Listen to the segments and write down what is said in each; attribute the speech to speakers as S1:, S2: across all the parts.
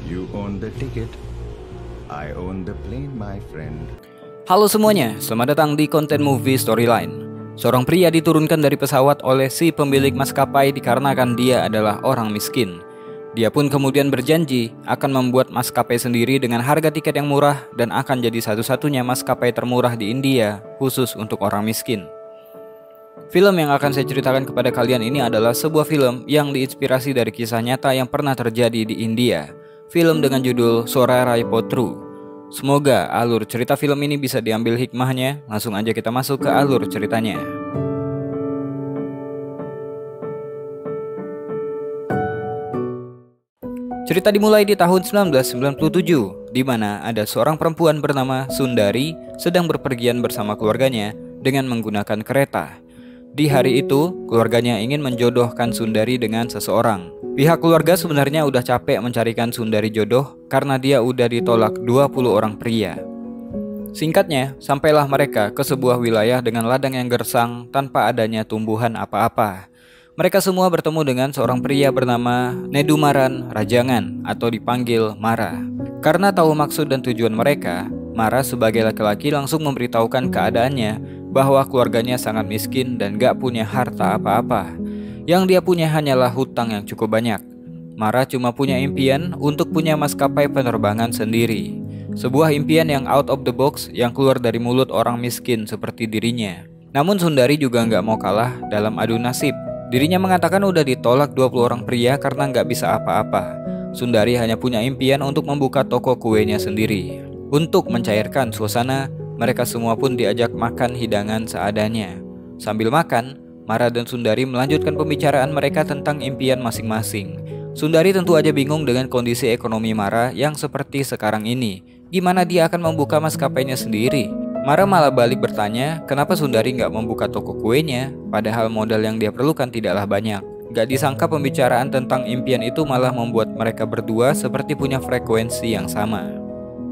S1: You own the ticket, I own the plane, my friend.
S2: Halo semuanya, selamat datang di konten movie storyline. Seorang pria diturunkan dari pesawat oleh si pemilik maskapai dikarenakan dia adalah orang miskin. Dia pun kemudian berjanji akan membuat maskapai sendiri dengan harga tiket yang murah dan akan jadi satu-satunya maskapai termurah di India khusus untuk orang miskin. Film yang akan saya ceritakan kepada kalian ini adalah sebuah film yang diinspirasi dari kisah nyata yang pernah terjadi di India. Film dengan judul Sorarai Potru. Semoga alur cerita film ini bisa diambil hikmahnya. Langsung aja kita masuk ke alur ceritanya. Cerita dimulai di tahun 1997, di mana ada seorang perempuan bernama Sundari sedang berpergian bersama keluarganya dengan menggunakan kereta. Di hari itu, keluarganya ingin menjodohkan Sundari dengan seseorang. Pihak keluarga sebenarnya udah capek mencarikan Sundari jodoh karena dia udah ditolak 20 orang pria. Singkatnya, sampailah mereka ke sebuah wilayah dengan ladang yang gersang tanpa adanya tumbuhan apa-apa. Mereka semua bertemu dengan seorang pria bernama Nedumaran Rajangan atau dipanggil Mara. Karena tahu maksud dan tujuan mereka, Mara sebagai laki-laki langsung memberitahukan keadaannya bahwa keluarganya sangat miskin dan gak punya harta apa-apa. Yang dia punya hanyalah hutang yang cukup banyak. Mara cuma punya impian untuk punya maskapai penerbangan sendiri. Sebuah impian yang out of the box yang keluar dari mulut orang miskin seperti dirinya. Namun Sundari juga gak mau kalah dalam adu nasib. Dirinya mengatakan udah ditolak 20 orang pria karena nggak bisa apa-apa. Sundari hanya punya impian untuk membuka toko kuenya sendiri. Untuk mencairkan suasana, mereka semua pun diajak makan hidangan seadanya. Sambil makan, Mara dan Sundari melanjutkan pembicaraan mereka tentang impian masing-masing. Sundari tentu aja bingung dengan kondisi ekonomi Mara yang seperti sekarang ini. Gimana dia akan membuka maskapainya sendiri? Mara malah balik bertanya, kenapa Sundari nggak membuka toko kuenya, padahal modal yang dia perlukan tidaklah banyak. Gak disangka pembicaraan tentang impian itu malah membuat mereka berdua seperti punya frekuensi yang sama.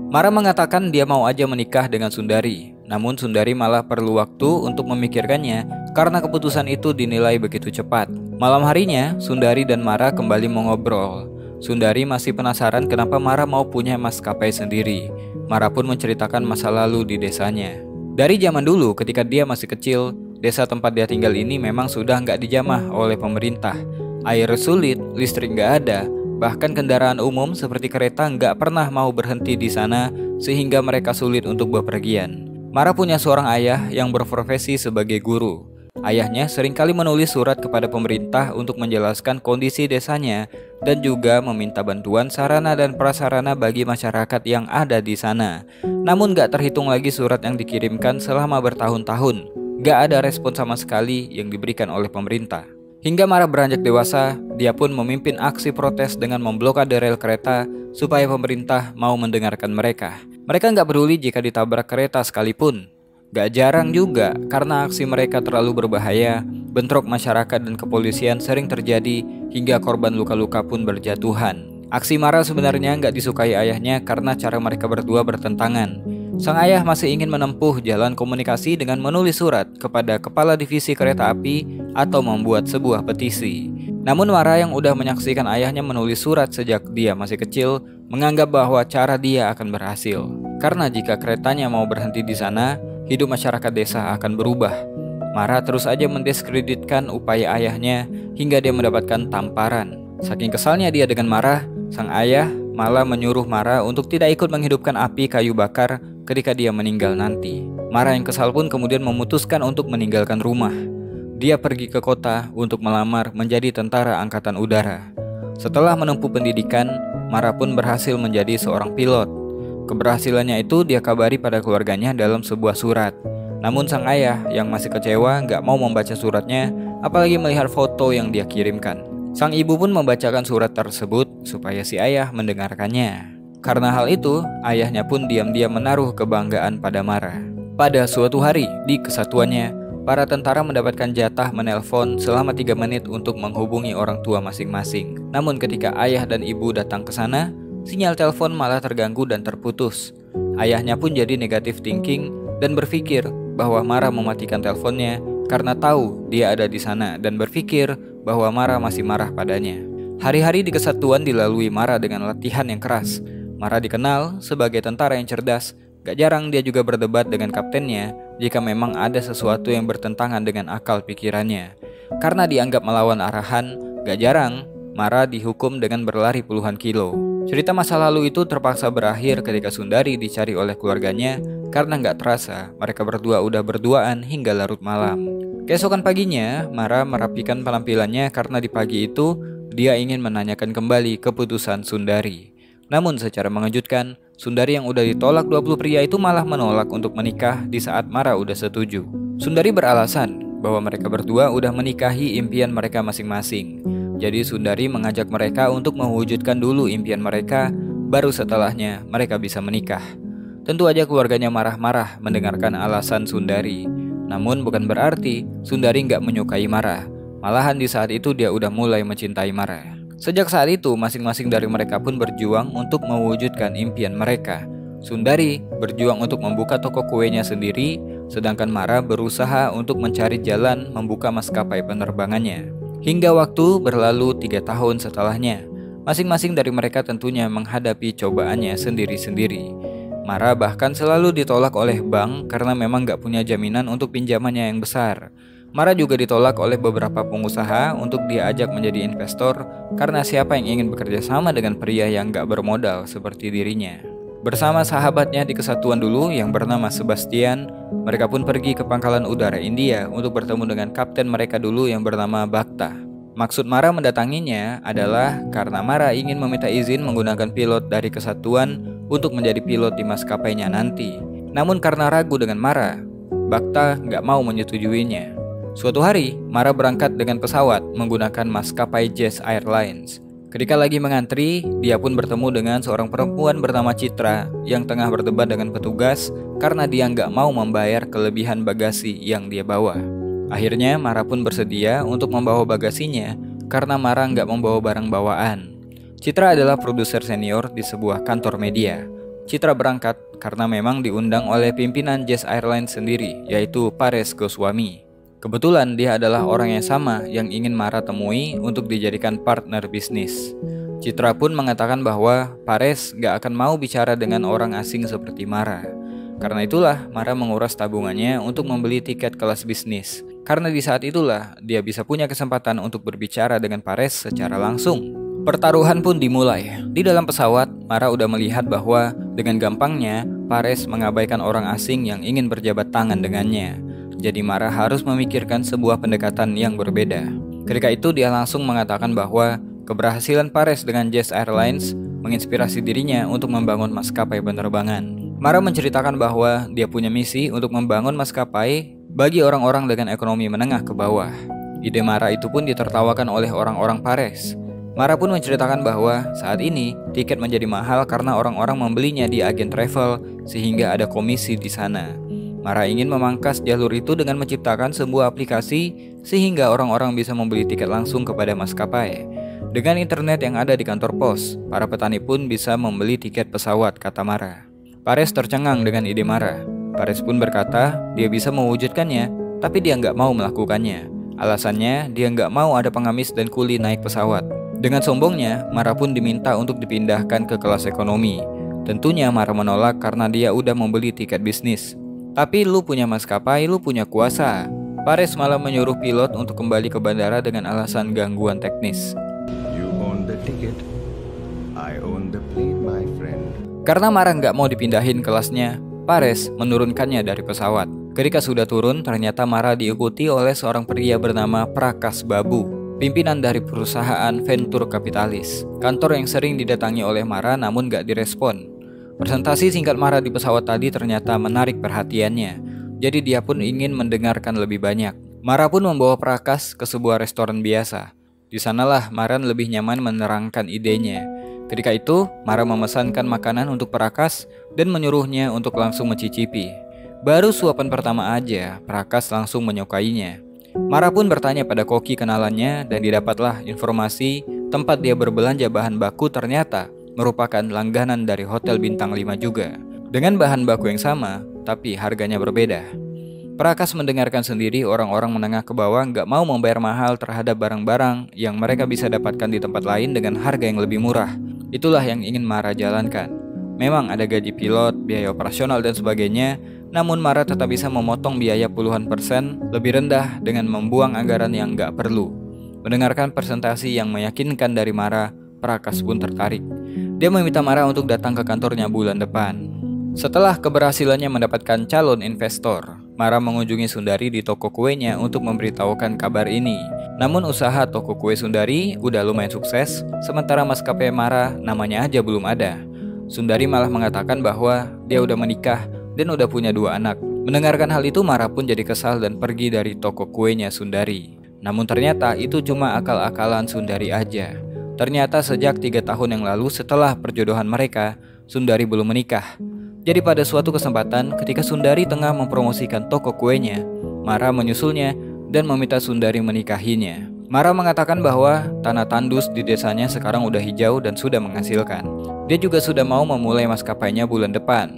S2: Mara mengatakan dia mau aja menikah dengan Sundari, namun Sundari malah perlu waktu untuk memikirkannya karena keputusan itu dinilai begitu cepat. Malam harinya, Sundari dan Mara kembali mengobrol. Sundari masih penasaran kenapa Mara mau punya maskapai sendiri. Mara pun menceritakan masa lalu di desanya. Dari zaman dulu ketika dia masih kecil, desa tempat dia tinggal ini memang sudah nggak dijamah oleh pemerintah. Air sulit, listrik nggak ada, bahkan kendaraan umum seperti kereta nggak pernah mau berhenti di sana sehingga mereka sulit untuk bepergian. Mara punya seorang ayah yang berprofesi sebagai guru. Ayahnya seringkali menulis surat kepada pemerintah untuk menjelaskan kondisi desanya dan juga meminta bantuan sarana dan prasarana bagi masyarakat yang ada di sana. Namun gak terhitung lagi surat yang dikirimkan selama bertahun-tahun. Gak ada respon sama sekali yang diberikan oleh pemerintah. Hingga Mara beranjak dewasa, dia pun memimpin aksi protes dengan memblokade rel kereta supaya pemerintah mau mendengarkan mereka. Mereka gak peduli jika ditabrak kereta sekalipun. Gak jarang juga karena aksi mereka terlalu berbahaya, bentrok masyarakat dan kepolisian sering terjadi hingga korban luka-luka pun berjatuhan. Aksi Mara sebenarnya gak disukai ayahnya karena cara mereka berdua bertentangan. Sang ayah masih ingin menempuh jalan komunikasi dengan menulis surat kepada kepala divisi kereta api atau membuat sebuah petisi. Namun Mara yang udah menyaksikan ayahnya menulis surat sejak dia masih kecil menganggap bahwa cara dia akan berhasil. Karena jika keretanya mau berhenti di sana, hidup masyarakat desa akan berubah. Mara terus aja mendiskreditkan upaya ayahnya hingga dia mendapatkan tamparan. Saking kesalnya dia dengan Mara, sang ayah malah menyuruh Mara untuk tidak ikut menghidupkan api kayu bakar ketika dia meninggal nanti. Mara yang kesal pun kemudian memutuskan untuk meninggalkan rumah. Dia pergi ke kota untuk melamar menjadi tentara angkatan udara. Setelah menempuh pendidikan, Mara pun berhasil menjadi seorang pilot. Keberhasilannya itu dia kabari pada keluarganya dalam sebuah surat. Namun sang ayah yang masih kecewa gak mau membaca suratnya, apalagi melihat foto yang dia kirimkan. Sang ibu pun membacakan surat tersebut supaya si ayah mendengarkannya. Karena hal itu, ayahnya pun diam-diam menaruh kebanggaan pada Mara. Pada suatu hari di kesatuannya, para tentara mendapatkan jatah menelpon selama 3 menit untuk menghubungi orang tua masing-masing. Namun ketika ayah dan ibu datang ke sana, sinyal telepon malah terganggu dan terputus. Ayahnya pun jadi negatif thinking dan berpikir bahwa Mara mematikan teleponnya karena tahu dia ada di sana dan berpikir bahwa Mara masih marah padanya. Hari-hari di kesatuan dilalui Mara dengan latihan yang keras. Mara dikenal sebagai tentara yang cerdas. Gak jarang dia juga berdebat dengan kaptennya jika memang ada sesuatu yang bertentangan dengan akal pikirannya. Karena dianggap melawan arahan, gak jarang Mara dihukum dengan berlari puluhan kilo. Cerita masa lalu itu terpaksa berakhir ketika Sundari dicari oleh keluarganya karena gak terasa mereka berdua udah berduaan hingga larut malam. Keesokan paginya, Mara merapikan penampilannya karena di pagi itu dia ingin menanyakan kembali keputusan Sundari. Namun secara mengejutkan, Sundari yang udah ditolak 20 pria itu malah menolak untuk menikah di saat Mara udah setuju. Sundari beralasan bahwa mereka berdua udah menikahi impian mereka masing-masing. Jadi Sundari mengajak mereka untuk mewujudkan dulu impian mereka, baru setelahnya mereka bisa menikah. Tentu aja keluarganya marah-marah mendengarkan alasan Sundari. Namun bukan berarti Sundari nggak menyukai Mara. Malahan di saat itu dia udah mulai mencintai Mara. Sejak saat itu, masing-masing dari mereka pun berjuang untuk mewujudkan impian mereka. Sundari berjuang untuk membuka toko kuenya sendiri, sedangkan Mara berusaha untuk mencari jalan membuka maskapai penerbangannya. Hingga waktu berlalu 3 tahun setelahnya, masing-masing dari mereka tentunya menghadapi cobaannya sendiri-sendiri. Mara bahkan selalu ditolak oleh bank karena memang gak punya jaminan untuk pinjamannya yang besar. Mara juga ditolak oleh beberapa pengusaha untuk diajak menjadi investor karena siapa yang ingin bekerja sama dengan pria yang gak bermodal seperti dirinya. Bersama sahabatnya di kesatuan dulu yang bernama Sebastian, mereka pun pergi ke pangkalan udara India untuk bertemu dengan kapten mereka dulu yang bernama Bhakta. Maksud Mara mendatanginya adalah karena Mara ingin meminta izin menggunakan pilot dari kesatuan untuk menjadi pilot di maskapainya nanti. Namun karena ragu dengan Mara, Bhakta gak mau menyetujuinya. Suatu hari, Mara berangkat dengan pesawat menggunakan maskapai Jet Airlines. Ketika lagi mengantri, dia pun bertemu dengan seorang perempuan bernama Citra yang tengah berdebat dengan petugas karena dia nggak mau membayar kelebihan bagasi yang dia bawa. Akhirnya, Mara pun bersedia untuk membawa bagasinya karena Mara nggak membawa barang bawaan. Citra adalah produser senior di sebuah kantor media. Citra berangkat karena memang diundang oleh pimpinan Jet Airlines sendiri, yaitu Paresh Goswami. Kebetulan dia adalah orang yang sama yang ingin Mara temui untuk dijadikan partner bisnis. Citra pun mengatakan bahwa Paresh gak akan mau bicara dengan orang asing seperti Mara. Karena itulah Mara menguras tabungannya untuk membeli tiket kelas bisnis. Karena di saat itulah dia bisa punya kesempatan untuk berbicara dengan Paresh secara langsung. Pertaruhan pun dimulai. Di dalam pesawat, Mara udah melihat bahwa dengan gampangnya Paresh mengabaikan orang asing yang ingin berjabat tangan dengannya. Jadi Mara harus memikirkan sebuah pendekatan yang berbeda. Ketika itu dia langsung mengatakan bahwa keberhasilan Paresh dengan Jet Airlines menginspirasi dirinya untuk membangun maskapai penerbangan. Mara menceritakan bahwa dia punya misi untuk membangun maskapai bagi orang-orang dengan ekonomi menengah ke bawah. Ide Mara itu pun ditertawakan oleh orang-orang Paresh. Mara pun menceritakan bahwa saat ini tiket menjadi mahal karena orang-orang membelinya di agen travel sehingga ada komisi di sana. Mara ingin memangkas jalur itu dengan menciptakan sebuah aplikasi sehingga orang-orang bisa membeli tiket langsung kepada maskapai. Dengan internet yang ada di kantor pos, para petani pun bisa membeli tiket pesawat, kata Mara. Paresh tercengang dengan ide Mara. Paresh pun berkata dia bisa mewujudkannya, tapi dia nggak mau melakukannya. Alasannya dia nggak mau ada pengamis dan kuli naik pesawat. Dengan sombongnya, Mara pun diminta untuk dipindahkan ke kelas ekonomi. Tentunya Mara menolak karena dia udah membeli tiket bisnis. Tapi lu punya maskapai, lu punya kuasa. Paresh malah menyuruh pilot untuk kembali ke bandara dengan alasan gangguan teknis.
S1: You own the ticket, I own the plane, my friend.
S2: Karena Mara nggak mau dipindahin kelasnya, Paresh menurunkannya dari pesawat. Ketika sudah turun, ternyata Mara diikuti oleh seorang pria bernama Prakash Babu, pimpinan dari perusahaan venture kapitalis. Kantor yang sering didatangi oleh Mara namun nggak direspon. Presentasi singkat Mara di pesawat tadi ternyata menarik perhatiannya. Jadi dia pun ingin mendengarkan lebih banyak. Mara pun membawa Prakash ke sebuah restoran biasa. Di sanalah Mara lebih nyaman menerangkan idenya. Ketika itu, Mara memesankan makanan untuk Prakash dan menyuruhnya untuk langsung mencicipi. Baru suapan pertama aja, Prakash langsung menyukainya. Mara pun bertanya pada koki kenalannya dan didapatlah informasi tempat dia berbelanja bahan baku ternyata merupakan langganan dari hotel bintang 5 juga. Dengan bahan baku yang sama, tapi harganya berbeda. Prakas mendengarkan sendiri orang-orang menengah ke bawah nggak mau membayar mahal terhadap barang-barang yang mereka bisa dapatkan di tempat lain dengan harga yang lebih murah. Itulah yang ingin Mara jalankan. Memang ada gaji pilot, biaya operasional dan sebagainya, namun Mara tetap bisa memotong biaya puluhan persen lebih rendah dengan membuang anggaran yang nggak perlu. Mendengarkan presentasi yang meyakinkan dari Mara, Prakas pun tertarik. Dia meminta Mara untuk datang ke kantornya bulan depan. Setelah keberhasilannya mendapatkan calon investor, Mara mengunjungi Sundari di toko kuenya untuk memberitahukan kabar ini. Namun usaha toko kue Sundari udah lumayan sukses, sementara maskapai Mara namanya aja belum ada. Sundari malah mengatakan bahwa dia udah menikah dan udah punya 2 anak. Mendengarkan hal itu, Mara pun jadi kesal dan pergi dari toko kuenya Sundari. Namun ternyata itu cuma akal-akalan Sundari aja. Ternyata sejak 3 tahun yang lalu setelah perjodohan mereka, Sundari belum menikah. Jadi pada suatu kesempatan ketika Sundari tengah mempromosikan toko kuenya, Mara menyusulnya dan meminta Sundari menikahinya. Mara mengatakan bahwa tanah tandus di desanya sekarang udah hijau dan sudah menghasilkan. Dia juga sudah mau memulai maskapainya bulan depan.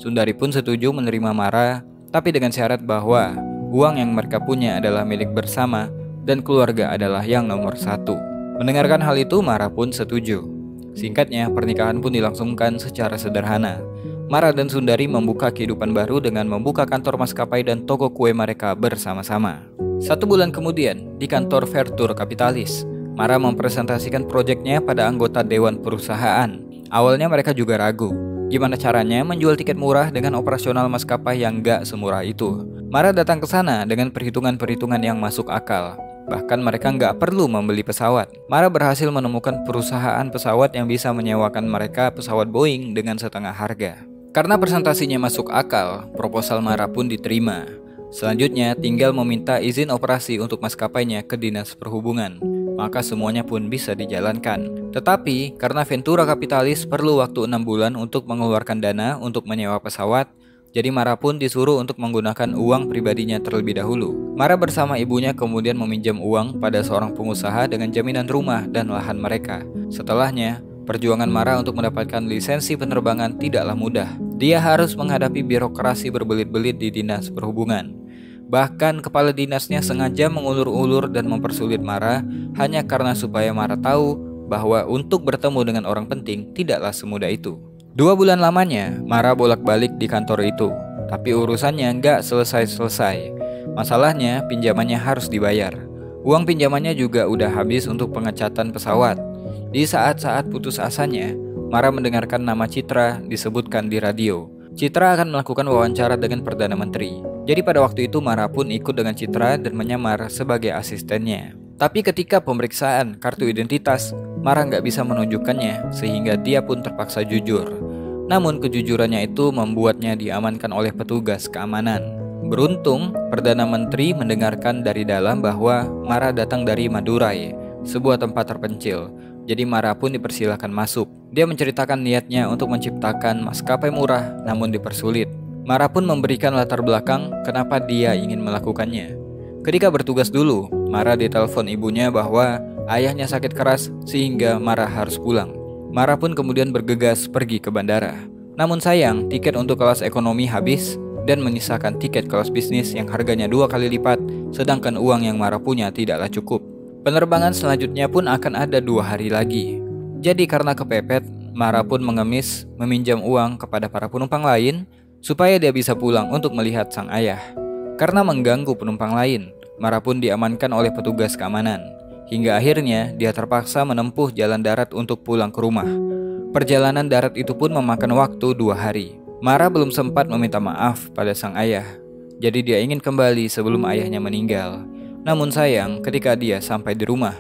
S2: Sundari pun setuju menerima Mara, tapi dengan syarat bahwa uang yang mereka punya adalah milik bersama dan keluarga adalah yang nomor 1. Mendengarkan hal itu, Mara pun setuju. Singkatnya, pernikahan pun dilangsungkan secara sederhana. Mara dan Sundari membuka kehidupan baru dengan membuka kantor maskapai dan toko kue mereka bersama-sama. 1 bulan kemudian, di kantor Vertur Kapitalis, Mara mempresentasikan proyeknya pada anggota dewan perusahaan. Awalnya mereka juga ragu, gimana caranya menjual tiket murah dengan operasional maskapai yang gak semurah itu. Mara datang ke sana dengan perhitungan-perhitungan yang masuk akal. Bahkan mereka nggak perlu membeli pesawat. Mara berhasil menemukan perusahaan pesawat yang bisa menyewakan mereka pesawat Boeing dengan setengah harga. Karena presentasinya masuk akal, proposal Mara pun diterima. Selanjutnya tinggal meminta izin operasi untuk maskapainya ke Dinas Perhubungan. Maka semuanya pun bisa dijalankan. Tetapi karena Ventura Kapitalis perlu waktu 6 bulan untuk mengeluarkan dana untuk menyewa pesawat, jadi Mara pun disuruh untuk menggunakan uang pribadinya terlebih dahulu. Mara bersama ibunya kemudian meminjam uang pada seorang pengusaha dengan jaminan rumah dan lahan mereka. Setelahnya, perjuangan Mara untuk mendapatkan lisensi penerbangan tidaklah mudah. Dia harus menghadapi birokrasi berbelit-belit di Dinas Perhubungan. Bahkan kepala dinasnya sengaja mengulur-ulur dan mempersulit Mara hanya karena supaya Mara tahu bahwa untuk bertemu dengan orang penting tidaklah semudah itu. 2 bulan lamanya, Mara bolak-balik di kantor itu. Tapi urusannya nggak selesai-selesai. Masalahnya, pinjamannya harus dibayar. Uang pinjamannya juga udah habis untuk pengecatan pesawat. Di saat-saat putus asanya, Mara mendengarkan nama Citra disebutkan di radio. Citra akan melakukan wawancara dengan Perdana Menteri. Jadi pada waktu itu Mara pun ikut dengan Citra dan menyamar sebagai asistennya. Tapi ketika pemeriksaan kartu identitas, Mara nggak bisa menunjukkannya sehingga dia pun terpaksa jujur. Namun kejujurannya itu membuatnya diamankan oleh petugas keamanan. Beruntung, Perdana Menteri mendengarkan dari dalam bahwa Mara datang dari Madurai, sebuah tempat terpencil. Jadi Mara pun dipersilakan masuk. Dia menceritakan niatnya untuk menciptakan maskapai murah namun dipersulit. Mara pun memberikan latar belakang kenapa dia ingin melakukannya. Ketika bertugas dulu, Mara ditelepon ibunya bahwa ayahnya sakit keras sehingga Mara harus pulang. Mara pun kemudian bergegas pergi ke bandara. Namun sayang, tiket untuk kelas ekonomi habis dan menyisakan tiket kelas bisnis yang harganya 2 kali lipat, sedangkan uang yang Mara punya tidaklah cukup. Penerbangan selanjutnya pun akan ada 2 hari lagi. Jadi karena kepepet, Mara pun mengemis meminjam uang kepada para penumpang lain supaya dia bisa pulang untuk melihat sang ayah. Karena mengganggu penumpang lain, Mara pun diamankan oleh petugas keamanan. Hingga akhirnya dia terpaksa menempuh jalan darat untuk pulang ke rumah. Perjalanan darat itu pun memakan waktu 2 hari. Mara belum sempat meminta maaf pada sang ayah. Jadi dia ingin kembali sebelum ayahnya meninggal. Namun sayang, ketika dia sampai di rumah,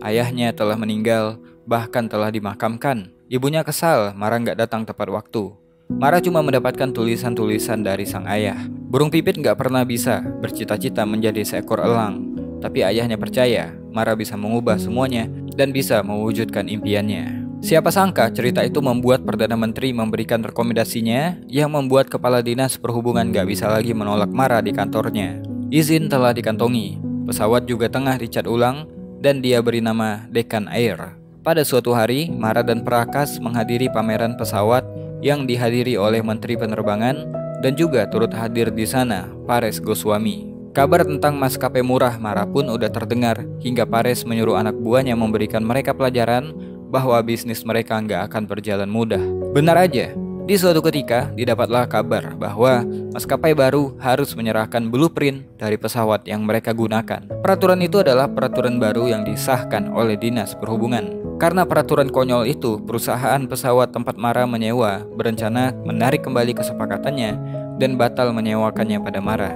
S2: ayahnya telah meninggal, bahkan telah dimakamkan. Ibunya kesal, Mara nggak datang tepat waktu. Mara cuma mendapatkan tulisan-tulisan dari sang ayah. Burung pipit nggak pernah bisa bercita-cita menjadi seekor elang. Tapi ayahnya percaya Mara bisa mengubah semuanya dan bisa mewujudkan impiannya. Siapa sangka cerita itu membuat Perdana Menteri memberikan rekomendasinya yang membuat Kepala Dinas Perhubungan gak bisa lagi menolak Mara di kantornya. Izin telah dikantongi, pesawat juga tengah dicat ulang dan dia beri nama Deccan Air. Pada suatu hari, Mara dan Prakas menghadiri pameran pesawat yang dihadiri oleh Menteri Penerbangan dan juga turut hadir di sana Paresh Goswami. Kabar tentang maskapai murah Mara pun udah terdengar hingga Paresh menyuruh anak buahnya memberikan mereka pelajaran bahwa bisnis mereka nggak akan berjalan mudah. Benar aja, di suatu ketika didapatlah kabar bahwa maskapai baru harus menyerahkan blueprint dari pesawat yang mereka gunakan. Peraturan itu adalah peraturan baru yang disahkan oleh Dinas Perhubungan. Karena peraturan konyol itu, perusahaan pesawat tempat Mara menyewa berencana menarik kembali kesepakatannya dan batal menyewakannya pada Mara.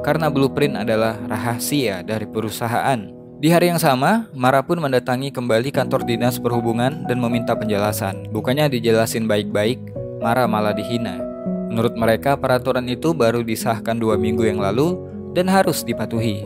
S2: Karena blueprint adalah rahasia dari perusahaan. Di hari yang sama, Mara pun mendatangi kembali kantor Dinas Perhubungan dan meminta penjelasan. Bukannya dijelasin baik-baik, Mara malah dihina. Menurut mereka, peraturan itu baru disahkan 2 minggu yang lalu dan harus dipatuhi.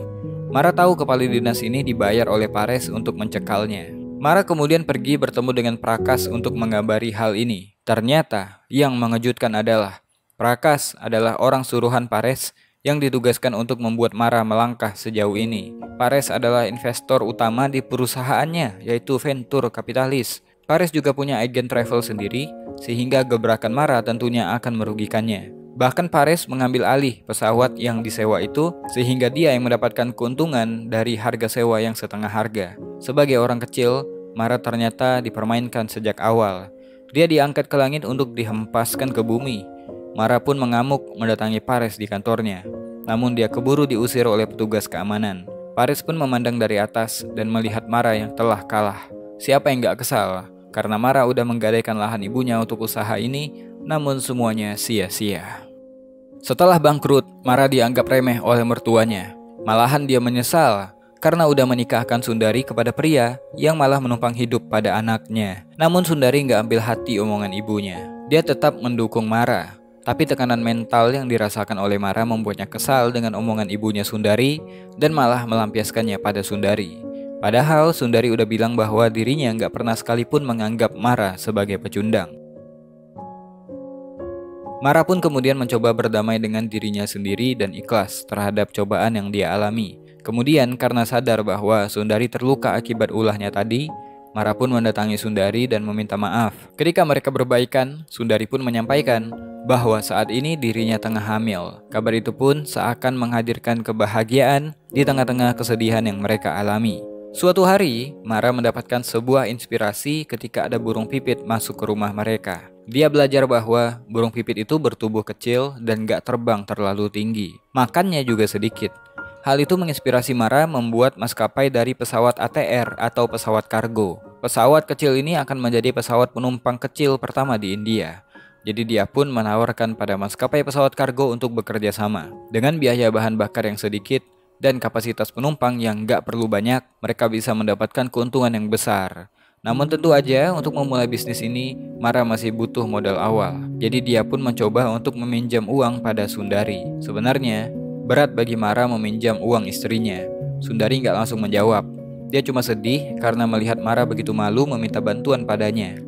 S2: Mara tahu kepala dinas ini dibayar oleh Paresh untuk mencekalnya. Mara kemudian pergi bertemu dengan Prakash untuk mengabari hal ini. Ternyata, yang mengejutkan adalah Prakash adalah orang suruhan Paresh yang ditugaskan untuk membuat Mara melangkah sejauh ini. Paresh adalah investor utama di perusahaannya, yaitu venture kapitalis. Paresh juga punya agen travel sendiri, sehingga gebrakan Mara tentunya akan merugikannya. Bahkan Paresh mengambil alih pesawat yang disewa itu, sehingga dia yang mendapatkan keuntungan dari harga sewa yang setengah harga. Sebagai orang kecil, Mara ternyata dipermainkan sejak awal. Dia diangkat ke langit untuk dihempaskan ke bumi. Mara pun mengamuk mendatangi Paresh di kantornya. Namun dia keburu diusir oleh petugas keamanan. Paresh pun memandang dari atas dan melihat Mara yang telah kalah. Siapa yang gak kesal? Karena Mara udah menggadaikan lahan ibunya untuk usaha ini, namun semuanya sia-sia. Setelah bangkrut, Mara dianggap remeh oleh mertuanya. Malahan dia menyesal karena udah menikahkan Sundari kepada pria yang malah menumpang hidup pada anaknya. Namun Sundari gak ambil hati omongan ibunya. Dia tetap mendukung Mara. Tapi tekanan mental yang dirasakan oleh Mara membuatnya kesal dengan omongan ibunya Sundari dan malah melampiaskannya pada Sundari. Padahal Sundari udah bilang bahwa dirinya nggak pernah sekalipun menganggap Mara sebagai pecundang. Mara pun kemudian mencoba berdamai dengan dirinya sendiri dan ikhlas terhadap cobaan yang dia alami. Kemudian karena sadar bahwa Sundari terluka akibat ulahnya tadi, Mara pun mendatangi Sundari dan meminta maaf. Ketika mereka berbaikan, Sundari pun menyampaikan bahwa saat ini dirinya tengah hamil. Kabar itu pun seakan menghadirkan kebahagiaan di tengah-tengah kesedihan yang mereka alami. Suatu hari, Mara mendapatkan sebuah inspirasi ketika ada burung pipit masuk ke rumah mereka. Dia belajar bahwa burung pipit itu bertubuh kecil dan gak terbang terlalu tinggi. Makannya juga sedikit. Hal itu menginspirasi Mara membuat maskapai dari pesawat ATR atau pesawat kargo. Pesawat kecil ini akan menjadi pesawat penumpang kecil pertama di India. Jadi dia pun menawarkan pada maskapai pesawat kargo untuk bekerja sama. Dengan biaya bahan bakar yang sedikit dan kapasitas penumpang yang gak perlu banyak, mereka bisa mendapatkan keuntungan yang besar. Namun tentu aja untuk memulai bisnis ini, Mara masih butuh modal awal. Jadi dia pun mencoba untuk meminjam uang pada Sundari. Sebenarnya, berat bagi Mara meminjam uang istrinya. Sundari gak langsung menjawab. Dia cuma sedih karena melihat Mara begitu malu meminta bantuan padanya.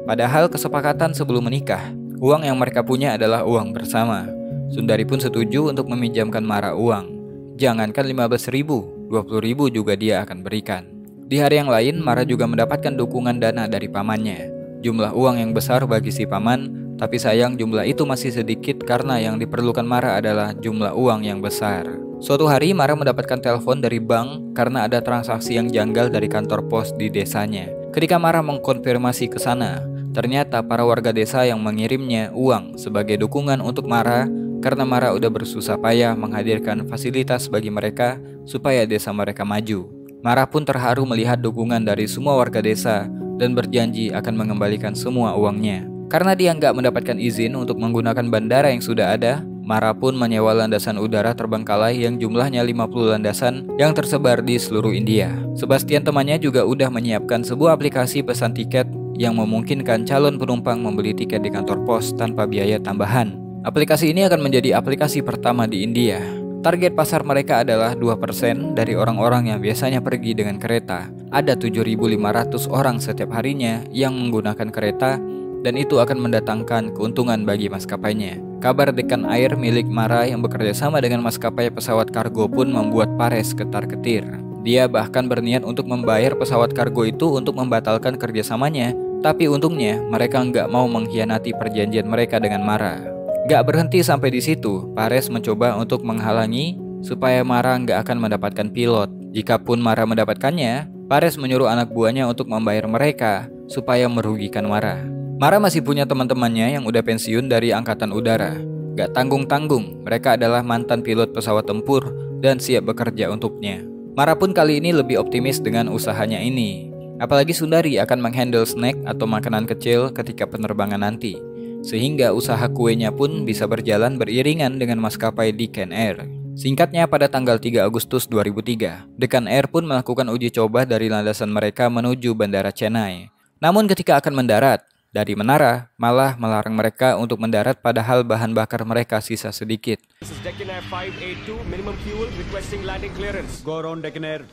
S2: Padahal kesepakatan sebelum menikah, uang yang mereka punya adalah uang bersama. Sundari pun setuju untuk meminjamkan Mara uang. Jangankan 15.000, 20.000 juga dia akan berikan. Di hari yang lain, Mara juga mendapatkan dukungan dana dari pamannya. Jumlah uang yang besar bagi si paman, tapi sayang jumlah itu masih sedikit karena yang diperlukan Mara adalah jumlah uang yang besar. Suatu hari Mara mendapatkan telepon dari bank karena ada transaksi yang janggal dari kantor pos di desanya. Ketika Mara mengkonfirmasi ke sana, ternyata para warga desa yang mengirimnya uang sebagai dukungan untuk Mara karena Mara udah bersusah payah menghadirkan fasilitas bagi mereka supaya desa mereka maju. Mara pun terharu melihat dukungan dari semua warga desa dan berjanji akan mengembalikan semua uangnya. Karena dia nggak mendapatkan izin untuk menggunakan bandara yang sudah ada, Mara pun menyewa landasan udara terbengkalai yang jumlahnya 50 landasan yang tersebar di seluruh India. Sebastian temannya juga udah menyiapkan sebuah aplikasi pesan tiket yang memungkinkan calon penumpang membeli tiket di kantor pos tanpa biaya tambahan. Aplikasi ini akan menjadi aplikasi pertama di India. Target pasar mereka adalah 2% dari orang-orang yang biasanya pergi dengan kereta. Ada 7.500 orang setiap harinya yang menggunakan kereta dan itu akan mendatangkan keuntungan bagi maskapainya. Kabar dekan air milik Mara yang bekerja sama dengan maskapai pesawat kargo pun membuat Paresh ketar-ketir. Dia bahkan berniat untuk membayar pesawat kargo itu untuk membatalkan kerjasamanya, tapi untungnya mereka nggak mau mengkhianati perjanjian mereka dengan Mara. Gak berhenti sampai di situ, Pares mencoba untuk menghalangi supaya Mara gak akan mendapatkan pilot. Jikapun Mara mendapatkannya, Pares menyuruh anak buahnya untuk membayar mereka supaya merugikan Mara. Mara masih punya teman-temannya yang udah pensiun dari angkatan udara. Gak tanggung-tanggung, mereka adalah mantan pilot pesawat tempur dan siap bekerja untuknya. Mara pun kali ini lebih optimis dengan usahanya ini. Apalagi Sundari akan menghandle snack atau makanan kecil ketika penerbangan nanti, sehingga usaha kuenya pun bisa berjalan beriringan dengan maskapai Deccan Air. Singkatnya, pada tanggal 3 Agustus 2003, Deccan Air pun melakukan uji coba dari landasan mereka menuju Bandara Chennai. Namun ketika akan mendarat, dari menara malah melarang mereka untuk mendarat padahal bahan bakar mereka sisa sedikit.
S3: This is Deccan Air 582, minimum fuel, requesting landing clearance.
S4: Go around Deccan Air.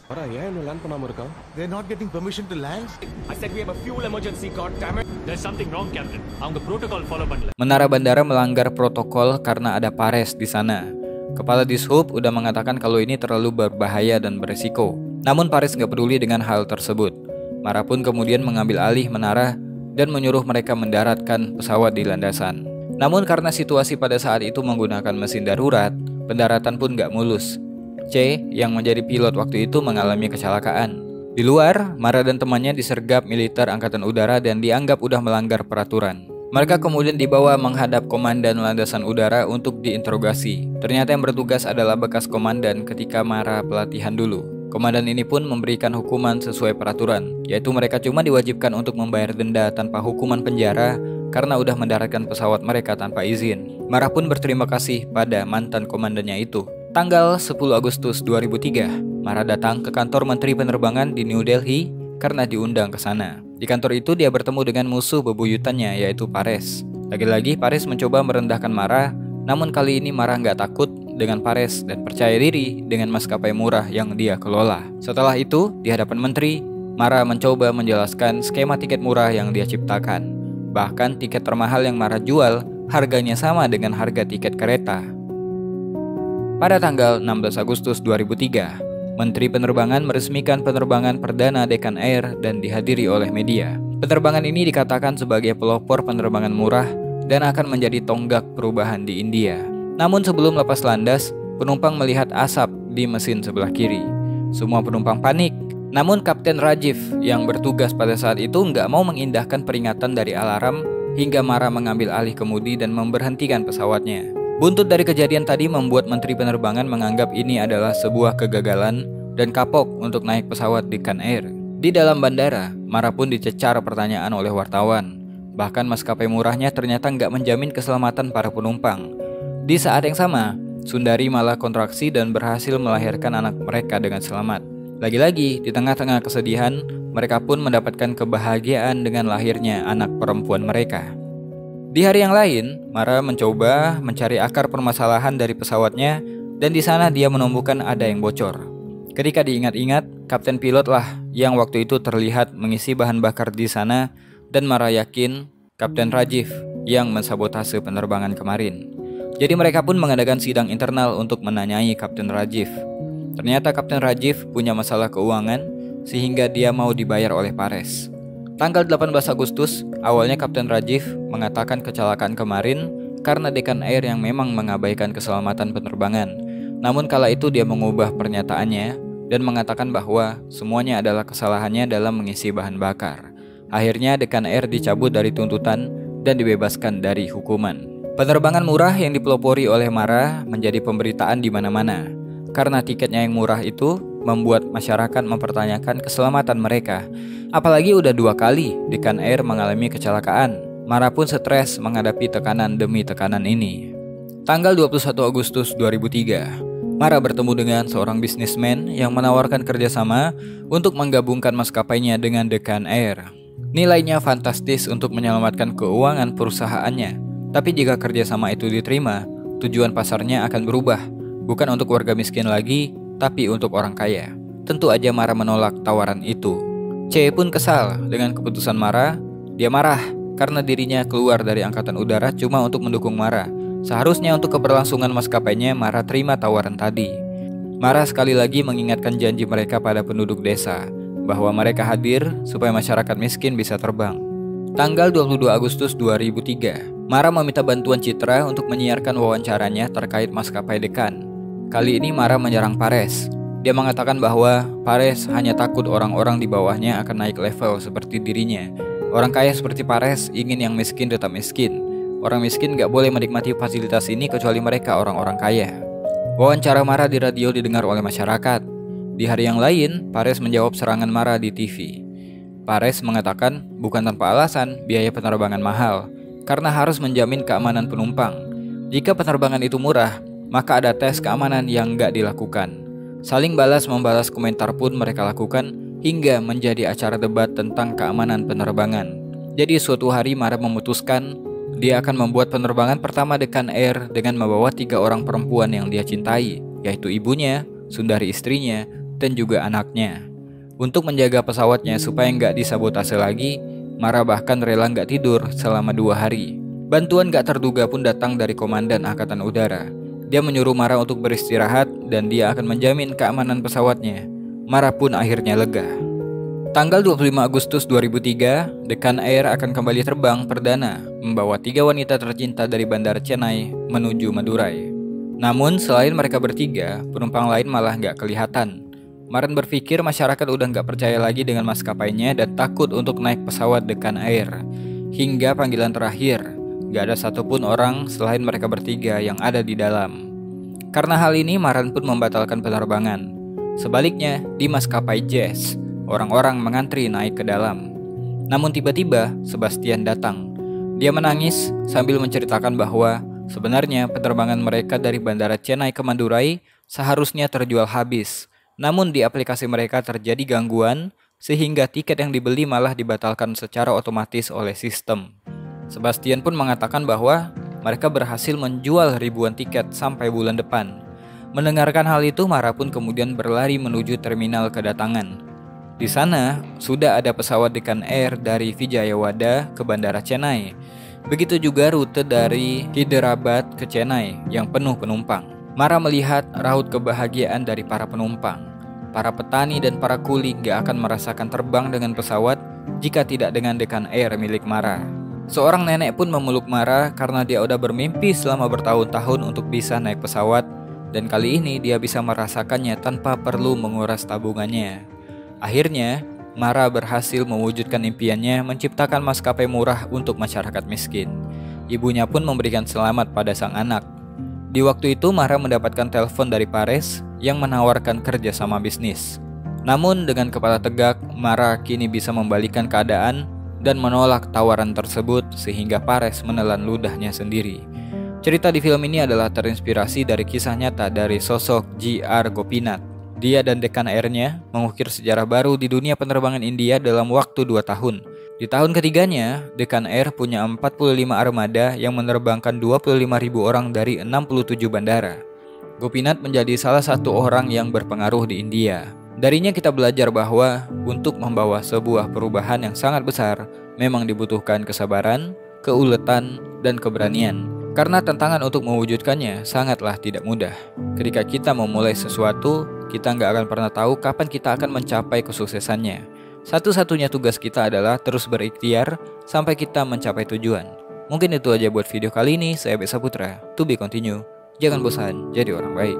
S1: They're not getting permission to land.
S3: I said we have a fuel emergency, god damn it.
S5: There's something wrong, Captain. அவங்க protocol follow பண்ணல.
S2: Menara bandara melanggar protokol karena ada Pares di sana. Kepala Dishub udah mengatakan kalau ini terlalu berbahaya dan beresiko. Namun Pares nggak peduli dengan hal tersebut. Mara pun kemudian mengambil alih menara dan menyuruh mereka mendaratkan pesawat di landasan. Namun karena situasi pada saat itu menggunakan mesin darurat, pendaratan pun gak mulus. C, yang menjadi pilot waktu itu, mengalami kecelakaan. Di luar, Mara dan temannya disergap militer angkatan udara dan dianggap udah melanggar peraturan. Mereka kemudian dibawa menghadap komandan landasan udara untuk diinterogasi. Ternyata yang bertugas adalah bekas komandan ketika Mara pelatihan dulu. Komandan ini pun memberikan hukuman sesuai peraturan, yaitu mereka cuma diwajibkan untuk membayar denda tanpa hukuman penjara karena udah mendaratkan pesawat mereka tanpa izin. Mara pun berterima kasih pada mantan komandannya itu. Tanggal 10 Agustus 2003, Mara datang ke kantor Menteri Penerbangan di New Delhi karena diundang ke sana. Di kantor itu dia bertemu dengan musuh bebuyutannya, yaitu Pares. Lagi-lagi Pares mencoba merendahkan Mara, namun kali ini Mara nggak takut dengan Pares dan percaya diri dengan maskapai murah yang dia kelola. Setelah itu, di hadapan menteri, Mara mencoba menjelaskan skema tiket murah yang dia ciptakan. Bahkan tiket termahal yang Mara jual harganya sama dengan harga tiket kereta. Pada tanggal 16 Agustus 2003, Menteri Penerbangan meresmikan penerbangan perdana Deccan Air dan dihadiri oleh media. Penerbangan ini dikatakan sebagai pelopor penerbangan murah dan akan menjadi tonggak perubahan di India. Namun sebelum lepas landas, penumpang melihat asap di mesin sebelah kiri. Semua penumpang panik. Namun Kapten Rajiv yang bertugas pada saat itu nggak mau mengindahkan peringatan dari alarm hingga Mara mengambil alih kemudi dan memberhentikan pesawatnya. Buntut dari kejadian tadi membuat Menteri Penerbangan menganggap ini adalah sebuah kegagalan dan kapok untuk naik pesawat Deccan Air. Di dalam bandara, Mara pun dicecar pertanyaan oleh wartawan. Bahkan maskapai murahnya ternyata nggak menjamin keselamatan para penumpang. Di saat yang sama, Sundari malah kontraksi dan berhasil melahirkan anak mereka dengan selamat. Lagi-lagi, di tengah-tengah kesedihan, mereka pun mendapatkan kebahagiaan dengan lahirnya anak perempuan mereka. Di hari yang lain, Mara mencoba mencari akar permasalahan dari pesawatnya, dan di sana dia menemukan ada yang bocor. Ketika diingat-ingat, kapten pilot lah yang waktu itu terlihat mengisi bahan bakar di sana, dan Mara yakin Kapten Rajiv yang mensabotase penerbangan kemarin. Jadi mereka pun mengadakan sidang internal untuk menanyai Kapten Rajiv. Ternyata Kapten Rajiv punya masalah keuangan sehingga dia mau dibayar oleh Pares. Tanggal 18 Agustus, awalnya Kapten Rajiv mengatakan kecelakaan kemarin karena Deccan Air yang memang mengabaikan keselamatan penerbangan. Namun kala itu dia mengubah pernyataannya dan mengatakan bahwa semuanya adalah kesalahannya dalam mengisi bahan bakar. Akhirnya Deccan Air dicabut dari tuntutan dan dibebaskan dari hukuman. Penerbangan murah yang dipelopori oleh Mara menjadi pemberitaan di mana-mana. Karena tiketnya yang murah itu membuat masyarakat mempertanyakan keselamatan mereka. Apalagi udah 2 kali Deccan Air mengalami kecelakaan. Mara pun stres menghadapi tekanan demi tekanan ini. Tanggal 21 Agustus 2003, Mara bertemu dengan seorang bisnismen yang menawarkan kerjasama untuk menggabungkan maskapainya dengan Deccan Air. Nilainya fantastis untuk menyelamatkan keuangan perusahaannya. Tapi jika kerjasama itu diterima, tujuan pasarnya akan berubah. Bukan untuk warga miskin lagi, tapi untuk orang kaya. Tentu aja Mara menolak tawaran itu. C pun kesal dengan keputusan Mara. Dia marah karena dirinya keluar dari angkatan udara cuma untuk mendukung Mara. Seharusnya untuk keberlangsungan maskapainya, Mara terima tawaran tadi. Mara sekali lagi mengingatkan janji mereka pada penduduk desa bahwa mereka hadir supaya masyarakat miskin bisa terbang. Tanggal 22 Agustus 2003, Mara meminta bantuan Citra untuk menyiarkan wawancaranya terkait maskapai Dekan. Kali ini Mara menyerang Pares. Dia mengatakan bahwa Pares hanya takut orang-orang di bawahnya akan naik level seperti dirinya. Orang kaya seperti Pares ingin yang miskin tetap miskin. Orang miskin gak boleh menikmati fasilitas ini kecuali mereka orang-orang kaya. Wawancara Mara di radio didengar oleh masyarakat. Di hari yang lain, Pares menjawab serangan Mara di TV. Pares mengatakan bukan tanpa alasan biaya penerbangan mahal, karena harus menjamin keamanan penumpang. Jika penerbangan itu murah, maka ada tes keamanan yang gak dilakukan. Saling balas-membalas komentar pun mereka lakukan hingga menjadi acara debat tentang keamanan penerbangan. Jadi suatu hari Mara memutuskan dia akan membuat penerbangan pertama Dekan Air dengan membawa 3 orang perempuan yang dia cintai, yaitu ibunya, Sundari istrinya, dan juga anaknya. Untuk menjaga pesawatnya supaya nggak disabotase lagi, Mara bahkan rela nggak tidur selama 2 hari. Bantuan nggak terduga pun datang dari Komandan Angkatan Udara. Dia menyuruh Mara untuk beristirahat dan dia akan menjamin keamanan pesawatnya. Mara pun akhirnya lega. Tanggal 25 Agustus 2003, Dekan Air akan kembali terbang perdana, membawa 3 wanita tercinta dari Bandara Chennai menuju Madurai. Namun selain mereka bertiga, penumpang lain malah nggak kelihatan. Maren berpikir masyarakat udah nggak percaya lagi dengan maskapainya dan takut untuk naik pesawat Dekan Air. Hingga panggilan terakhir, nggak ada satupun orang selain mereka bertiga yang ada di dalam. Karena hal ini, Maren pun membatalkan penerbangan. Sebaliknya, di maskapai Jazz, orang-orang mengantri naik ke dalam. Namun tiba-tiba, Sebastian datang. Dia menangis sambil menceritakan bahwa sebenarnya penerbangan mereka dari Bandara Chennai ke Madurai seharusnya terjual habis. Namun di aplikasi mereka terjadi gangguan sehingga tiket yang dibeli malah dibatalkan secara otomatis oleh sistem. Sebastian pun mengatakan bahwa mereka berhasil menjual ribuan tiket sampai bulan depan. Mendengarkan hal itu, Mara pun kemudian berlari menuju terminal kedatangan. Di sana sudah ada pesawat Dekan Air dari Vijayawada ke Bandara Chennai. Begitu juga rute dari Hyderabad ke Chennai yang penuh penumpang. Mara melihat raut kebahagiaan dari para penumpang. Para petani dan para kuli gak akan merasakan terbang dengan pesawat jika tidak dengan Dekan Air milik Mara. Seorang nenek pun memeluk Mara karena dia udah bermimpi selama bertahun-tahun untuk bisa naik pesawat, dan kali ini dia bisa merasakannya tanpa perlu menguras tabungannya. Akhirnya, Mara berhasil mewujudkan impiannya menciptakan maskapai murah untuk masyarakat miskin. Ibunya pun memberikan selamat pada sang anak. Di waktu itu, Mara mendapatkan telepon dari Pares yang menawarkan kerjasama bisnis. Namun dengan kepala tegak, Mara kini bisa membalikan keadaan dan menolak tawaran tersebut sehingga Pares menelan ludahnya sendiri. Cerita di film ini adalah terinspirasi dari kisah nyata dari sosok G.R. Gopinath. Dia dan Dekan Airnya mengukir sejarah baru di dunia penerbangan India dalam waktu 2 tahun. Di tahun ketiganya, Dekan Air punya 45 armada yang menerbangkan 25.000 orang dari 67 bandara. Gopinath menjadi salah satu orang yang berpengaruh di India. Darinya kita belajar bahwa untuk membawa sebuah perubahan yang sangat besar, memang dibutuhkan kesabaran, keuletan, dan keberanian. Karena tantangan untuk mewujudkannya sangatlah tidak mudah. Ketika kita memulai sesuatu, kita nggak akan pernah tahu kapan kita akan mencapai kesuksesannya. Satu-satunya tugas kita adalah terus berikhtiar sampai kita mencapai tujuan. Mungkin itu aja buat video kali ini. Saya Besa Putra. To be continue. Jangan bosan jadi orang baik.